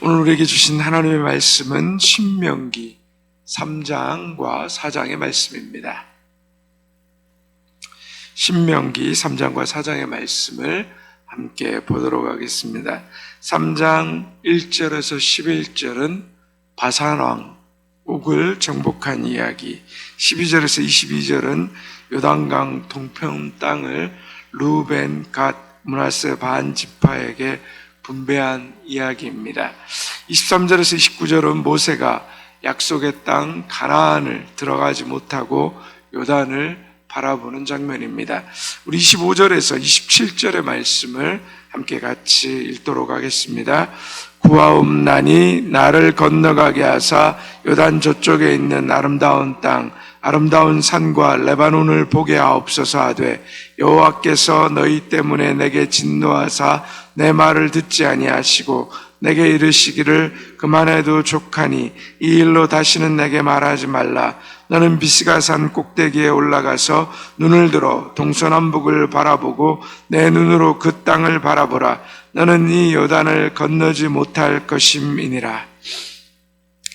오늘 우리에게 주신 하나님의 말씀은 신명기 3장과 4장의 말씀입니다. 신명기 3장과 4장의 말씀을 함께 보도록 하겠습니다. 3장 1절에서 11절은 바산왕 옥을 정복한 이야기, 12절에서 22절은 요단강 동편 땅을 루벤, 갓, 므낫세 반 지파에게 분배한 이야기입니다. 23절에서 29절은 모세가 약속의 땅 가나안을 들어가지 못하고 요단을 바라보는 장면입니다. 우리 25절에서 27절의 말씀을 함께 같이 읽도록 하겠습니다. 구하옵나니 나를 건너가게 하사 요단 저쪽에 있는 아름다운 땅, 아름다운 산과 레바논을 보게 하옵소서 하되 여호와께서 너희 때문에 내게 진노하사 내 말을 듣지 아니하시고 내게 이르시기를 그만해도 족하니 이 일로 다시는 내게 말하지 말라. 너는 비스가산 꼭대기에 올라가서 눈을 들어 동서남북을 바라보고 내 눈으로 그 땅을 바라보라. 너는 이 요단을 건너지 못할 것임이니라.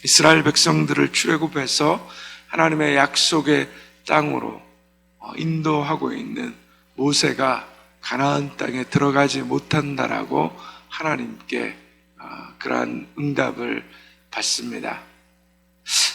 이스라엘 백성들을 출애굽해서 하나님의 약속의 땅으로 인도하고 있는 모세가 가나안 땅에 들어가지 못한다라고 하나님께 그러한 응답을 받습니다.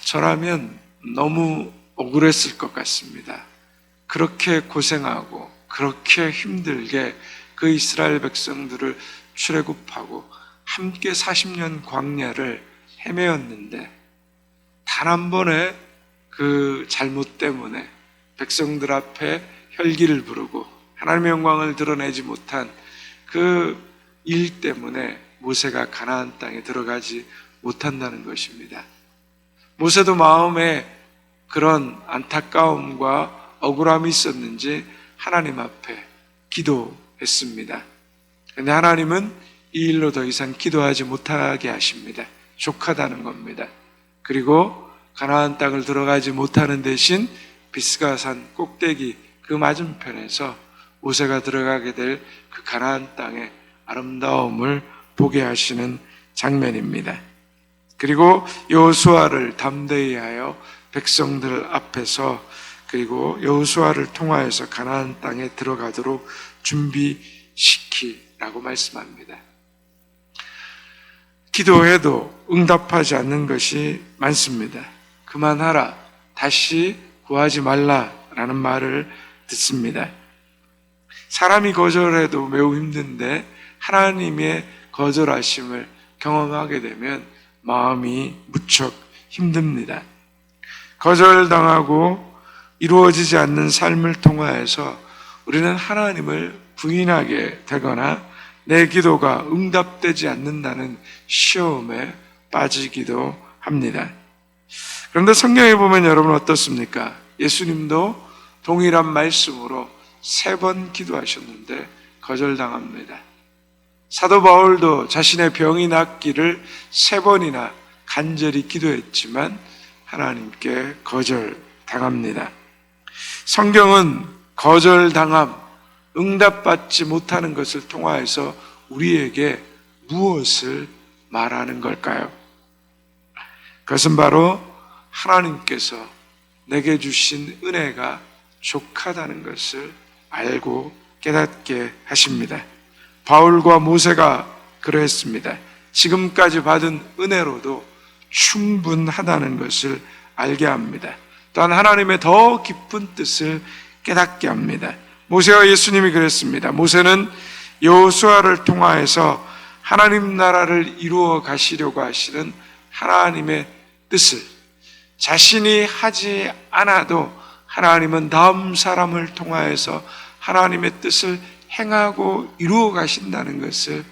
저라면 너무 억울했을 것 같습니다. 그렇게 고생하고 그렇게 힘들게 그 이스라엘 백성들을 출애굽하고 함께 40년 광야를 헤매었는데 단 한 번의 그 잘못 때문에 백성들 앞에 혈기를 부르고 하나님의 영광을 드러내지 못한 그 일 때문에 모세가 가나안 땅에 들어가지 못한다는 것입니다. 모세도 마음에 그런 안타까움과 억울함이 있었는지 하나님 앞에 기도했습니다. 그런데 하나님은 이 일로 더 이상 기도하지 못하게 하십니다. 족하다는 겁니다. 그리고 가나안 땅을 들어가지 못하는 대신 비스가산 꼭대기 그 맞은편에서 모세가 들어가게 될 그 가나안 땅의 아름다움을 보게 하시는 장면입니다. 그리고 여호수아를 담대히 하여 백성들 앞에서 그리고 여호수아를 통하여서 가나안 땅에 들어가도록 준비시키라고 말씀합니다. 기도해도 응답하지 않는 것이 많습니다. 그만하라, 다시 구하지 말라라는 말을 듣습니다. 사람이 거절해도 매우 힘든데 하나님의 거절하심을 경험하게 되면 마음이 무척 힘듭니다. 거절당하고 이루어지지 않는 삶을 통하여서 우리는 하나님을 부인하게 되거나 내 기도가 응답되지 않는다는 시험에 빠지기도 합니다. 그런데 성경에 보면 여러분 어떻습니까? 예수님도 동일한 말씀으로 3번 기도하셨는데 거절당합니다. 사도 바울도 자신의 병이 낫기를 3번이나 간절히 기도했지만 하나님께 거절당합니다. 성경은 거절당함, 응답받지 못하는 것을 통하여서 우리에게 무엇을 말하는 걸까요? 그것은 바로 하나님께서 내게 주신 은혜가 족하다는 것을 알고 깨닫게 하십니다. 바울과 모세가 그러했습니다. 지금까지 받은 은혜로도 충분하다는 것을 알게 합니다. 또한 하나님의 더 깊은 뜻을 깨닫게 합니다. 모세와 예수님이 그랬습니다. 모세는 여호수아를 통하여서 하나님 나라를 이루어 가시려고 하시는 하나님의 뜻을 자신이 하지 않아도 하나님은 다음 사람을 통하여서 하나님의 뜻을 행하고 이루어 가신다는 것을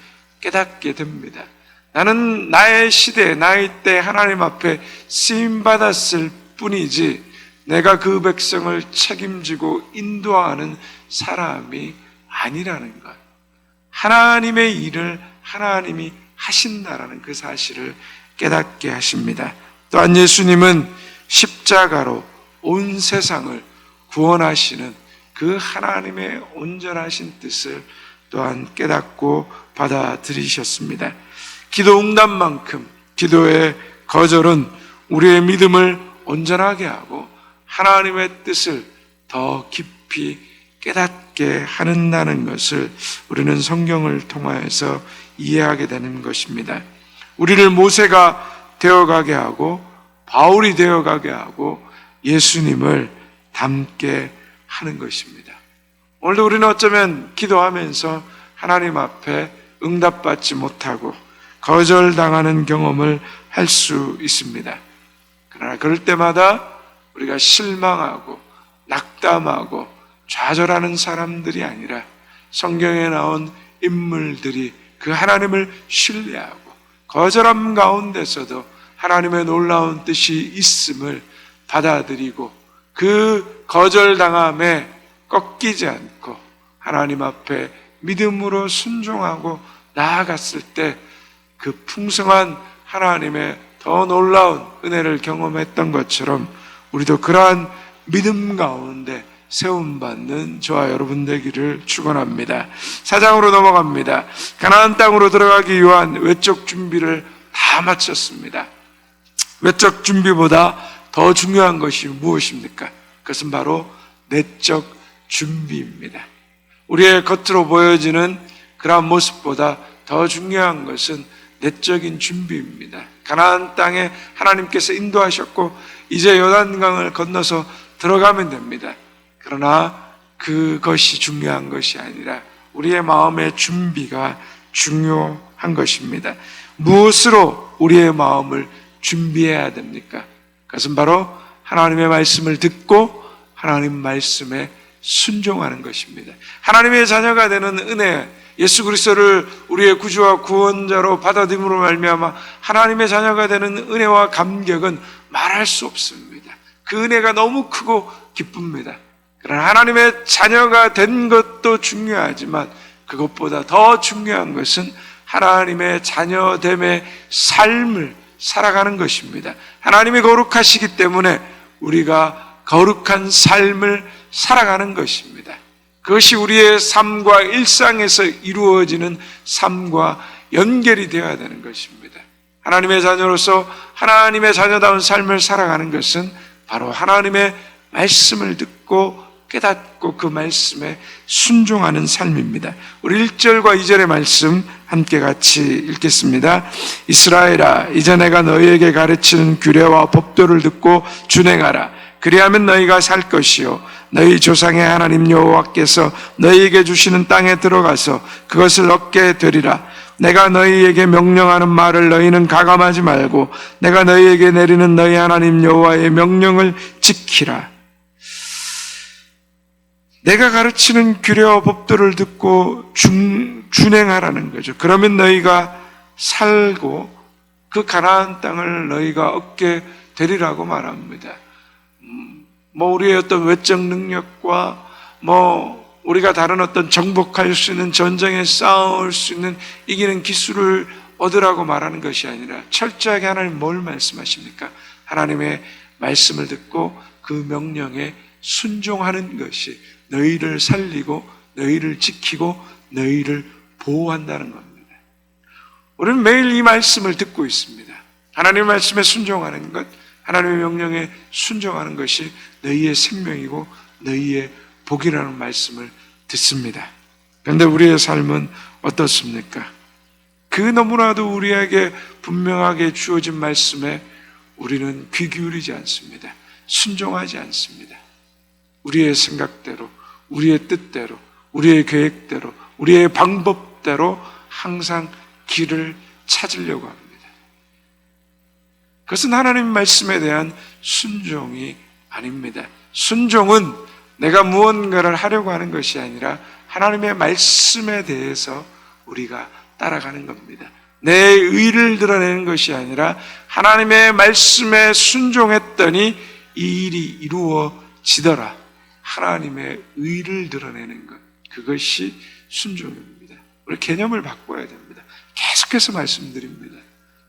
깨닫게 됩니다. 나는 나의 시대, 나의 때 하나님 앞에 쓰임받았을 뿐이지 내가 그 백성을 책임지고 인도하는 사람이 아니라는 것. 하나님의 일을 하나님이 하신다라는 그 사실을 깨닫게 하십니다. 또한 예수님은 십자가로 온 세상을 구원하시는 그 하나님의 온전하신 뜻을 또 또한 깨닫고 받아들이셨습니다. 기도 응답만큼 기도의 거절은 우리의 믿음을 온전하게 하고 하나님의 뜻을 더 깊이 깨닫게 한다는 것을 우리는 성경을 통하여서 이해하게 되는 것입니다. 우리를 모세가 되어가게 하고 바울이 되어가게 하고 예수님을 닮게 하는 것입니다. 오늘도 우리는 어쩌면 기도하면서 하나님 앞에 응답받지 못하고 거절당하는 경험을 할 수 있습니다. 그러나 그럴 때마다 우리가 실망하고 낙담하고 좌절하는 사람들이 아니라 성경에 나온 인물들이 그 하나님을 신뢰하고 거절함 가운데서도 하나님의 놀라운 뜻이 있음을 받아들이고 그 거절당함에 꺾이지 않고 하나님 앞에 믿음으로 순종하고 나아갔을 때 그 풍성한 하나님의 더 놀라운 은혜를 경험했던 것처럼 우리도 그러한 믿음 가운데 세움받는 저와 여러분 되기를 축원합니다. 4장으로 넘어갑니다. 가나안 땅으로 들어가기 위한 외적 준비를 다 마쳤습니다. 외적 준비보다 더 중요한 것이 무엇입니까? 그것은 바로 내적 준비입니다. 우리의 겉으로 보여지는 그러한 모습보다 더 중요한 것은 내적인 준비입니다. 가나안 땅에 하나님께서 인도하셨고 이제 요단강을 건너서 들어가면 됩니다. 그러나 그것이 중요한 것이 아니라 우리의 마음의 준비가 중요한 것입니다. 무엇으로 우리의 마음을 준비해야 됩니까? 그것은 바로 하나님의 말씀을 듣고 하나님 말씀에 순종하는 것입니다. 하나님의 자녀가 되는 은혜, 예수 그리스도를 우리의 구주와 구원자로 받아들임으로 말미암아 하나님의 자녀가 되는 은혜와 감격은 말할 수 없습니다. 그 은혜가 너무 크고 기쁩니다. 그러나 하나님의 자녀가 된 것도 중요하지만 그것보다 더 중요한 것은 하나님의 자녀됨의 삶을 살아가는 것입니다. 하나님이 거룩하시기 때문에 우리가 거룩한 삶을 살아가는 것입니다. 그것이 우리의 삶과 일상에서 이루어지는 삶과 연결이 되어야 되는 것입니다. 하나님의 자녀로서 하나님의 자녀다운 삶을 살아가는 것은 바로 하나님의 말씀을 듣고 깨닫고 그 말씀에 순종하는 삶입니다. 우리 1절과 2절의 말씀 함께 같이 읽겠습니다. 이스라엘아, 이제 내가 너희에게 가르치는 규례와 법도를 듣고 준행하라. 그리하면 너희가 살 것이요 너희 조상의 하나님 여호와께서 너희에게 주시는 땅에 들어가서 그것을 얻게 되리라. 내가 너희에게 명령하는 말을 너희는 가감하지 말고 내가 너희에게 내리는 너희 하나님 여호와의 명령을 지키라. 내가 가르치는 규례와 법도를 듣고 준행하라는 거죠. 그러면 너희가 살고 그 가나안 땅을 너희가 얻게 되리라고 말합니다. 우리의 어떤 외적 능력과 우리가 다른 어떤 정복할 수 있는 전쟁에 싸울 수 있는 이기는 기술을 얻으라고 말하는 것이 아니라 철저하게 하나님 뭘 말씀하십니까? 하나님의 말씀을 듣고 그 명령에 순종하는 것이 너희를 살리고 너희를 지키고 너희를 보호한다는 겁니다. 우리는 매일 이 말씀을 듣고 있습니다. 하나님의 말씀에 순종하는 것, 하나님의 명령에 순종하는 것이 너희의 생명이고 너희의 복이라는 말씀을 듣습니다. 그런데 우리의 삶은 어떻습니까? 그 너무나도 우리에게 분명하게 주어진 말씀에 우리는 귀 기울이지 않습니다. 순종하지 않습니다. 우리의 생각대로, 우리의 뜻대로, 우리의 계획대로, 우리의 방법대로 항상 길을 찾으려고 합니다. 그것은 하나님 말씀에 대한 순종이 아닙니다. 순종은 내가 무언가를 하려고 하는 것이 아니라 하나님의 말씀에 대해서 우리가 따라가는 겁니다. 내 의를 드러내는 것이 아니라 하나님의 말씀에 순종했더니 이 일이 이루어지더라. 하나님의 의를 드러내는 것, 그것이 순종입니다. 우리 개념을 바꿔야 됩니다. 계속해서 말씀드립니다.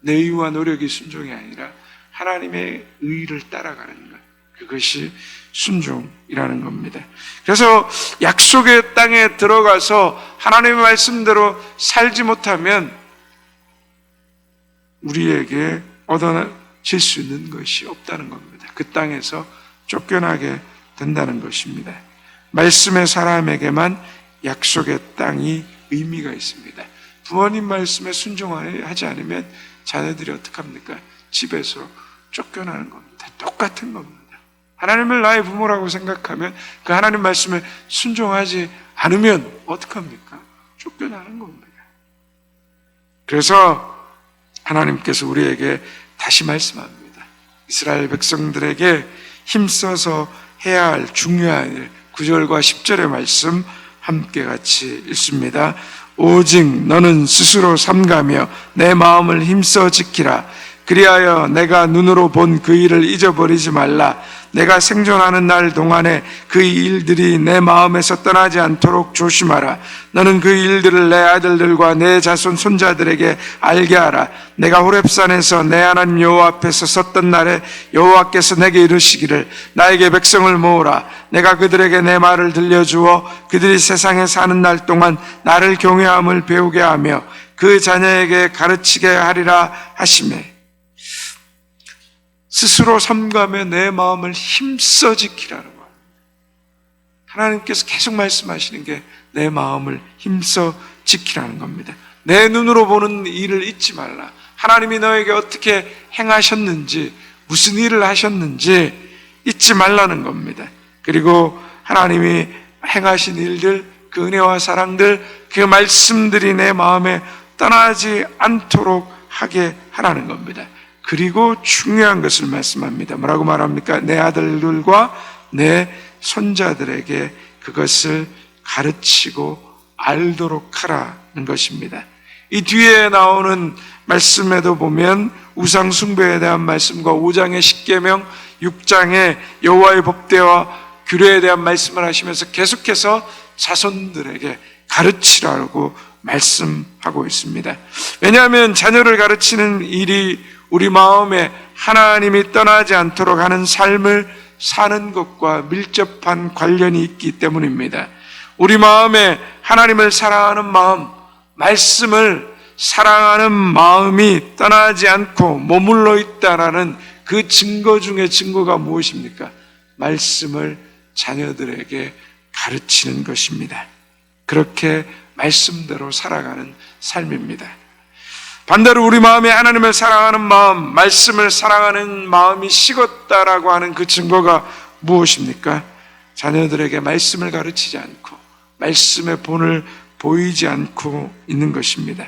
내 의와 노력이 순종이 아니라 하나님의 의를 따라가는 것, 그것이 순종이라는 겁니다. 그래서 약속의 땅에 들어가서 하나님의 말씀대로 살지 못하면 우리에게 얻어질 수 있는 것이 없다는 겁니다. 그 땅에서 쫓겨나게 된다는 것입니다. 말씀의 사람에게만 약속의 땅이 의미가 있습니다. 부모님 말씀에 순종하지 않으면 자녀들이 어떡합니까? 집에서 쫓겨나는 겁니다. 똑같은 겁니다. 하나님을 나의 부모라고 생각하면 그 하나님 말씀에 순종하지 않으면 어떡합니까? 쫓겨나는 겁니다. 그래서 하나님께서 우리에게 다시 말씀합니다. 이스라엘 백성들에게 힘써서 해야 할 중요한 일, 9절과 10절의 말씀 함께 같이 읽습니다. 오직 너는 스스로 삼가며 내 마음을 힘써 지키라. 그리하여 내가 눈으로 본 그 일을 잊어버리지 말라. 내가 생존하는 날 동안에 그 일들이 내 마음에서 떠나지 않도록 조심하라. 너는 그 일들을 내 아들들과 내 자손 손자들에게 알게 하라. 내가 호렙산에서 내 하나님 여호와 앞에서 섰던 날에 여호와께서 내게 이르시기를 나에게 백성을 모으라. 내가 그들에게 내 말을 들려주어 그들이 세상에 사는 날 동안 나를 경외함을 배우게 하며 그 자녀에게 가르치게 하리라 하시매. 스스로 삼가며 내 마음을 힘써 지키라는 거예요. 하나님께서 계속 말씀하시는 게 내 마음을 힘써 지키라는 겁니다. 내 눈으로 보는 일을 잊지 말라. 하나님이 너에게 어떻게 행하셨는지, 무슨 일을 하셨는지 잊지 말라는 겁니다. 그리고 하나님이 행하신 일들, 그 은혜와 사랑들, 그 말씀들이 내 마음에 떠나지 않도록 하게 하라는 겁니다. 그리고 중요한 것을 말씀합니다. 뭐라고 말합니까? 내 아들들과 내 손자들에게 그것을 가르치고 알도록 하라는 것입니다. 이 뒤에 나오는 말씀에도 보면 우상 숭배에 대한 말씀과 5장의 십계명, 6장의 여호와의 법궤와 규례에 대한 말씀을 하시면서 계속해서 자손들에게 가르치라고 말씀하고 있습니다. 왜냐하면 자녀를 가르치는 일이 우리 마음에 하나님이 떠나지 않도록 하는 삶을 사는 것과 밀접한 관련이 있기 때문입니다. 우리 마음에 하나님을 사랑하는 마음, 말씀을 사랑하는 마음이 떠나지 않고 머물러 있다라는 그 증거 중에 증거가 무엇입니까? 말씀을 자녀들에게 가르치는 것입니다. 그렇게 말씀대로 살아가는 삶입니다. 반대로 우리 마음에 하나님을 사랑하는 마음, 말씀을 사랑하는 마음이 식었다라고 하는 그 증거가 무엇입니까? 자녀들에게 말씀을 가르치지 않고 말씀의 본을 보이지 않고 있는 것입니다.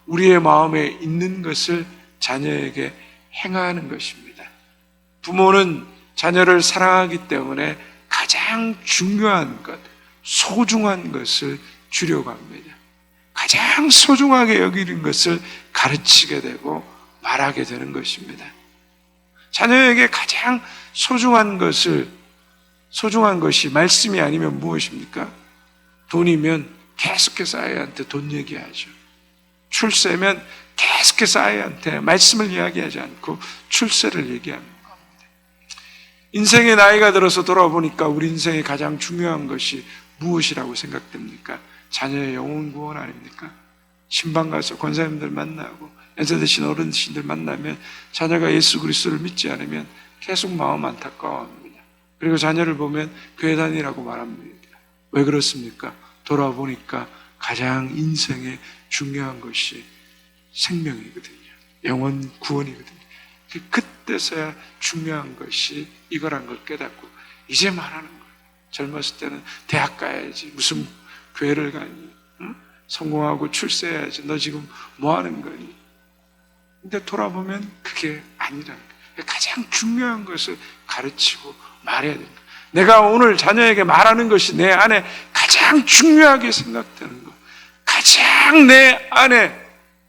우리의 마음에 있는 것을 자녀에게 행하는 것입니다. 부모는 자녀를 사랑하기 때문에 가장 중요한 것, 소중한 것을 주려고 합니다. 가장 소중하게 여기는 것을 가르치게 되고 말하게 되는 것입니다. 자녀에게 가장 소중한 것이 말씀이 아니면 무엇입니까? 돈이면 계속해서 아이한테 돈 얘기하죠. 출세면 계속해서 아이한테 말씀을 이야기하지 않고 출세를 얘기합니다. 인생의 나이가 들어서 돌아보니까 우리 인생의 가장 중요한 것이 무엇이라고 생각됩니까? 자녀의 영혼 구원 아닙니까? 신방 가서 권사님들 만나고 연세 드신 어른신들 만나면 자녀가 예수 그리스도를 믿지 않으면 계속 마음 안타까워합니다. 그리고 자녀를 보면 교회 다니라고 말합니다. 왜 그렇습니까? 돌아보니까 가장 인생에 중요한 것이 생명이거든요. 영혼 구원이거든요. 그때서야 중요한 것이 이거란 걸 깨닫고 이제 말하는 거예요. 젊었을 때는 대학 가야지, 무슨 교회를 가니, 응? 성공하고 출세해야지, 너 지금 뭐 하는 거니? 근데 돌아보면 그게 아니라는 거예요. 가장 중요한 것을 가르치고 말해야 된다. 내가 오늘 자녀에게 말하는 것이 내 안에 가장 중요하게 생각되는 것, 가장 내 안에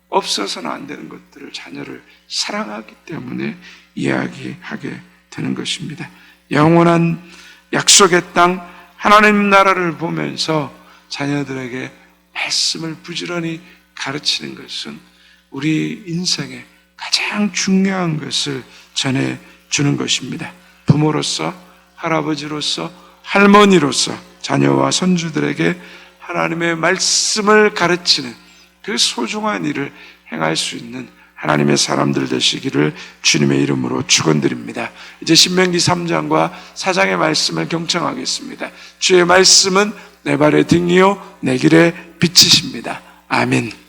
없어서는 안 되는 것들을 자녀를 사랑하기 때문에 이야기하게 되는 것입니다. 영원한 약속의 땅 하나님 나라를 보면서 자녀들에게 말씀을 부지런히 가르치는 것은 우리 인생의 가장 중요한 것을 전해주는 것입니다. 부모로서, 할아버지로서, 할머니로서 자녀와 손주들에게 하나님의 말씀을 가르치는 그 소중한 일을 행할 수 있는 하나님의 사람들 되시기를 주님의 이름으로 축원드립니다. 이제 신명기 3장과 4장의 말씀을 경청하겠습니다. 주의 말씀은 내 발의 등이요 내 길의 빛이십니다. 아멘.